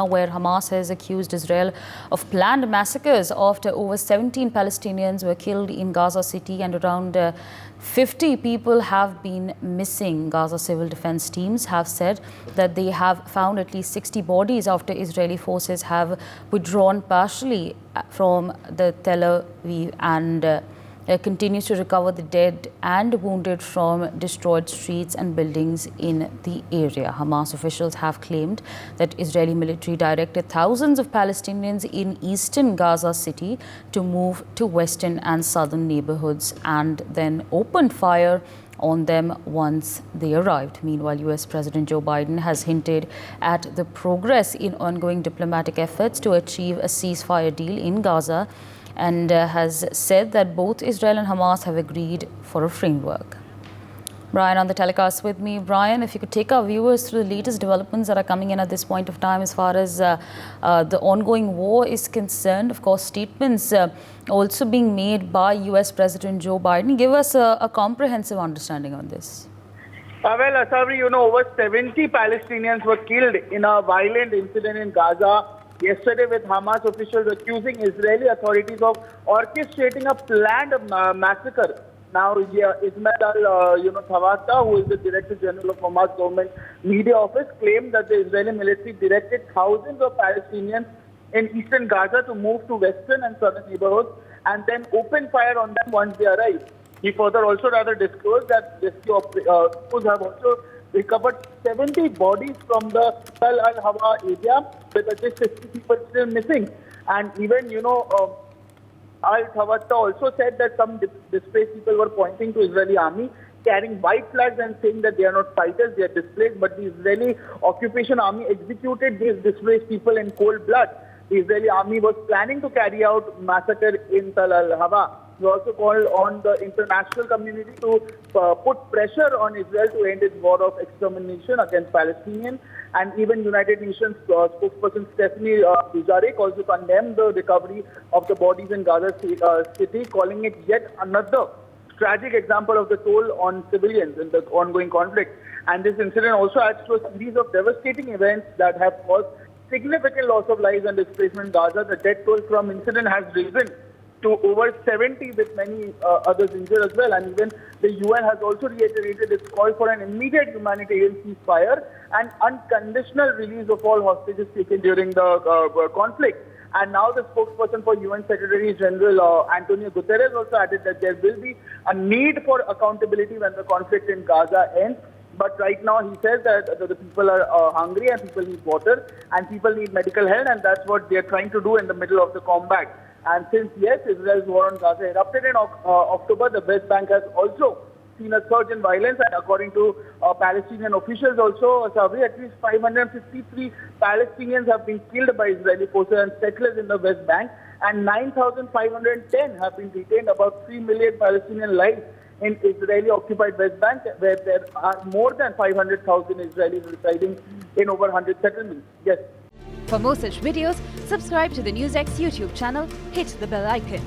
where Hamas has accused Israel of planned massacres after over 17 Palestinians were killed in Gaza City and around 50 people have been missing. Gaza civil defense teams have said that they have found at least 60 bodies after Israeli forces have withdrawn partially from the Tel Aviv and continues to recover the dead and wounded from destroyed streets and buildings in the area. Hamas officials have claimed that Israeli military directed thousands of Palestinians in eastern Gaza City to move to western and southern neighborhoods and then opened fire on them once they arrived. Meanwhile, US President Joe Biden has hinted at the progress in ongoing diplomatic efforts to achieve a ceasefire deal in Gaza and has said that both Israel and Hamas have agreed for a framework. Brian on the telecast with me. Brian, if you could take our viewers through the latest developments that are coming in at this point of time as far as the ongoing war is concerned. Of course, statements also being made by US President Joe Biden. Give us a comprehensive understanding on this. Well, Asabri, over 70 Palestinians were killed in a violent incident in Gaza yesterday, with Hamas officials accusing Israeli authorities of orchestrating a planned massacre. Now, Ismail Tawata, who is the Director General of Hamas Government Media Office, claimed that the Israeli military directed thousands of Palestinians in eastern Gaza to move to western and southern neighborhoods and then open fire on them once they arrived. He further also disclosed that rescue crews have also recovered 70 bodies from the Tal al-Hawa area, with at least 50 people still missing. And even, Al-Tawata also said that some displaced people were pointing to Israeli army, carrying white flags and saying that they are not fighters, they are displaced. But the Israeli occupation army executed these displaced people in cold blood. The Israeli army was planning to carry out massacre in Tal al-Hawa. He also called on the international community to put pressure on Israel to end its war of extermination against Palestinians. And even United Nations spokesperson Stephanie Dujarric also condemned the recovery of the bodies in Gaza City, calling it yet another tragic example of the toll on civilians in the ongoing conflict. And this incident also adds to a series of devastating events that have caused significant loss of lives and displacement in Gaza. The death toll from incident has risen to over 70, with many others injured as well. And even the UN has also reiterated its call for an immediate humanitarian ceasefire and unconditional release of all hostages taken during the conflict. And now the spokesperson for UN Secretary General Antonio Guterres also added that there will be a need for accountability when the conflict in Gaza ends. But right now he says that the people are hungry and people need water and people need medical help, and that's what they are trying to do in the middle of the combat. And since, yes, Israel's war on Gaza erupted in October, the West Bank has also seen a surge in violence. And according to Palestinian officials also, Sabri, at least 553 Palestinians have been killed by Israeli forces and settlers in the West Bank, and 9,510 have been detained. About 3 million Palestinian lives in Israeli-occupied West Bank, where there are more than 500,000 Israelis residing in over 100 settlements. Yes. For more such videos, subscribe to the NewsX YouTube channel, hit the bell icon.